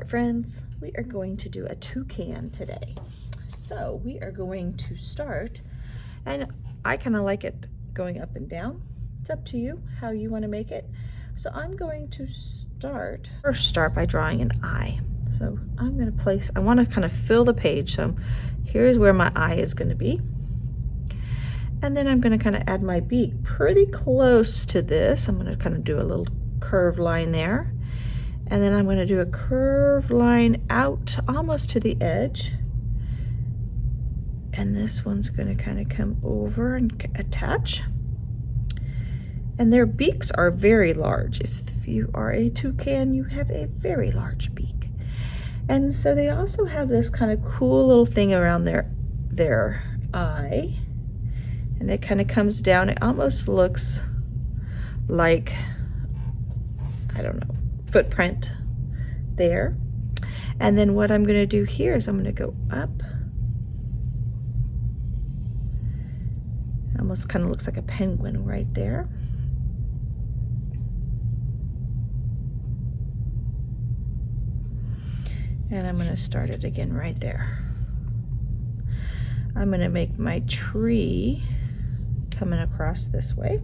art friends, we are going to do a toucan today. So we are going to start, and I kind of like it going up and down. It's up to you how you want to make it. So I'm going to start by drawing an eye. So I'm going to place, I want to kind of fill the page. So here's where my eye is going to be. And then I'm going to kind of add my beak pretty close to this. I'm going to kind of do a little curved line there. And then I'm going to do a curved line out almost to the edge. And this one's going to kind of come over and attach. And their beaks are very large. If you are a toucan, you have a very large beak. And so they also have this kind of cool little thing around their eye. And it kind of comes down. It almost looks like, I don't know, footprint there. And then what I'm going to do here is I'm going to go up. Almost kind of looks like a penguin right there. And I'm going to start it again right there. I'm going to make my tree coming across this way.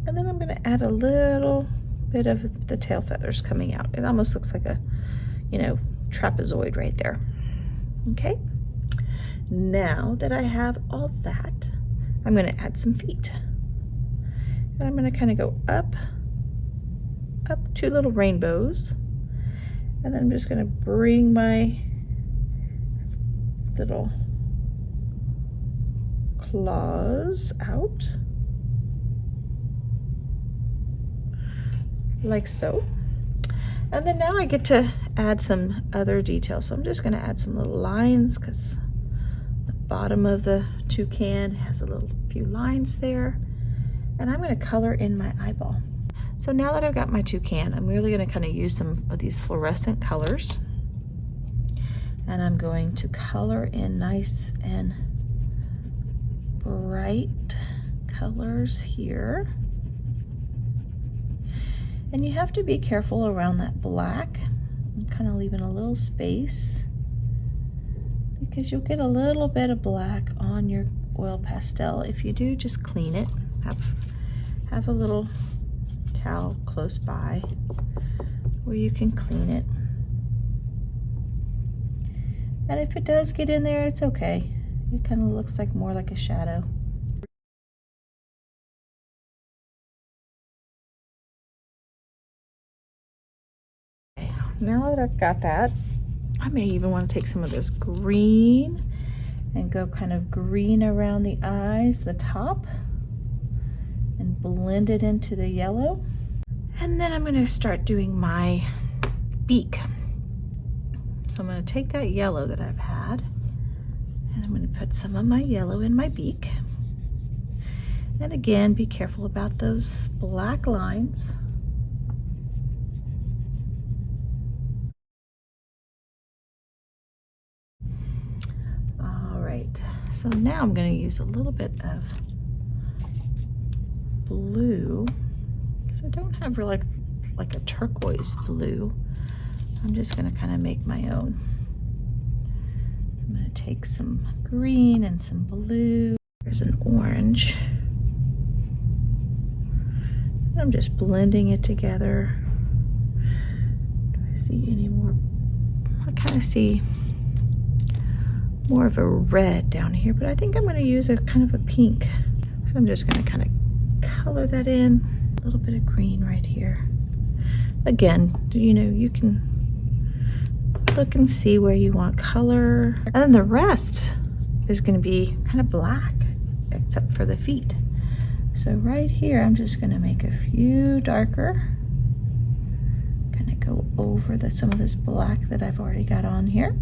And then I'm going to add a little bit of the tail feathers coming out. It almost looks like a, trapezoid right there. Okay. Now that I have all that, I'm going to add some feet. And I'm going to kind of go up 2 little rainbows. And then I'm just going to bring my little claws out. Like so. And then now I get to add some other details. So I'm just going to add some little lines because the bottom of the toucan has a few lines there. And I'm going to color in my eyeball. So now that I've got my toucan, I'm really going to kind of use some of these fluorescent colors. And I'm going to color in nice and bright colors here. And you have to be careful around that black. I'm kind of leaving a little space because you'll get a little bit of black on your oil pastel. If you do, just clean it. Have a little towel close by where you can clean it. And if it does get in there, it's okay. It kind of looks like more like a shadow. Okay, now that I've got that, I may even want to take some of this green and go kind of green around the eyes, the top, and blend it into the yellow. And then I'm going to start doing my beak. So I'm going to take that yellow that I've had, and I'm going to put some of my yellow in my beak. And again, be careful about those black lines. All right, so now I'm going to use a little bit of blue, because I don't have really like a turquoise blue. I'm just going to kind of make my own. I'm going to take some green and some blue. There's an orange. I'm just blending it together. Do I see any more? I kind of see more of a red down here, but I think I'm going to use a kind of a pink. So I'm just going to kind of color that in. A little bit of green right here. Again, you can look and see where you want color. And then the rest is going to be kind of black, except for the feet. So right here, I'm just going to make a few darker. Kind of go over some of this black that I've already got on here.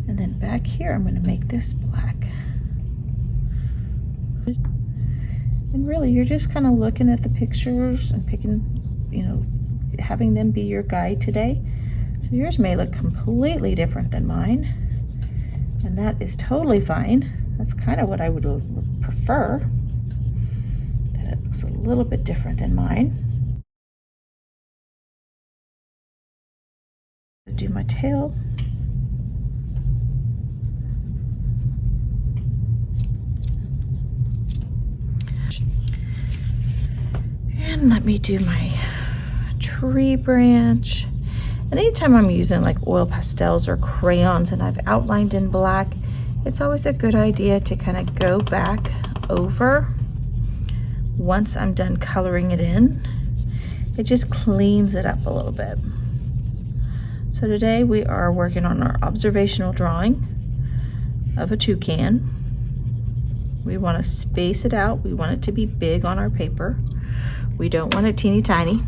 And then back here, I'm going to make this black. And really, you're just kind of looking at the pictures and picking, having them be your guide today. So yours may look completely different than mine. And that is totally fine. That's kind of what I would prefer. That it looks a little bit different than mine. Do my tail. And let me do my tree branch. And anytime I'm using like oil pastels or crayons and I've outlined in black, it's always a good idea to kind of go back over once I'm done coloring it in. It just cleans it up a little bit. So today we are working on our observational drawing of a toucan. We want to space it out. We want it to be big on our paper. We don't want it teeny tiny.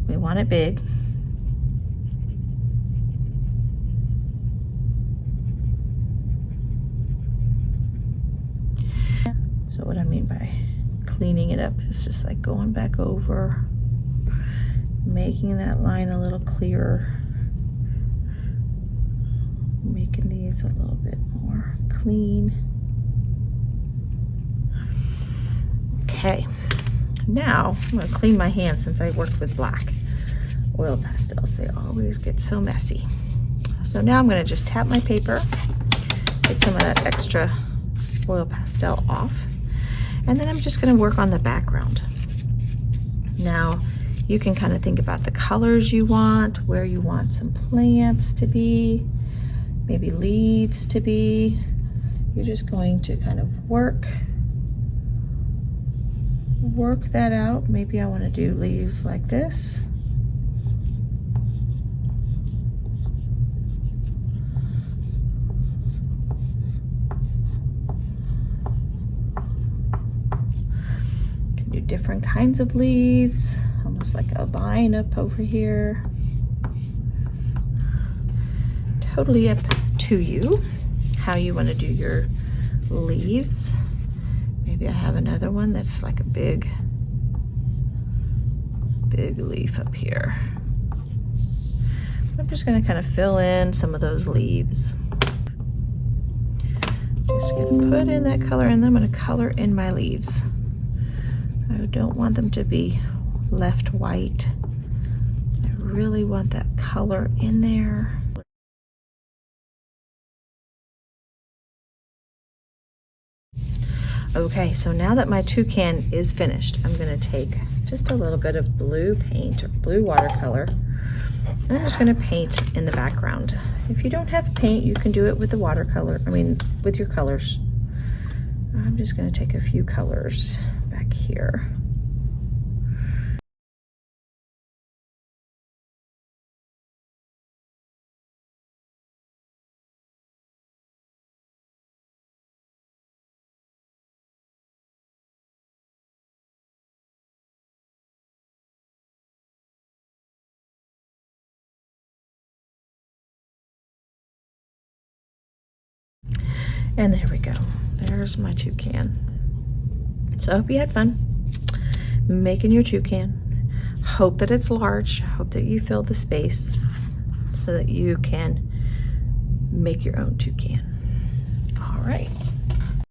We want it big. So what I mean by cleaning it up is just like going back over, making that line a little clearer, making these a little bit more clean. Okay, now I'm going to clean my hands since I worked with black oil pastels. They always get so messy. So now I'm going to just tap my paper, get some of that extra oil pastel off, and then I'm just going to work on the background. Now you can kind of think about the colors you want, where you want some plants to be, maybe leaves to be. You're just going to kind of work that out. Maybe I want to do leaves like this. Can do different kinds of leaves, almost like a vine up over here. Totally up to you how you want to do your leaves. Maybe I have another one that's like a big leaf up here. I'm just going to kind of fill in some of those leaves. Just going to put in that color and then I'm going to color in my leaves. I don't want them to be left white. I really want that color in there. Okay, so now that my toucan is finished, I'm going to take just a little bit of blue paint or blue watercolor, and I'm just going to paint in the background. If you don't have paint, you can do it with the watercolor, with your colors. I'm just going to take a few colors back here. And there we go. There's my toucan. So I hope you had fun making your toucan. Hope that it's large. Hope that you fill the space so that you can make your own toucan. All right.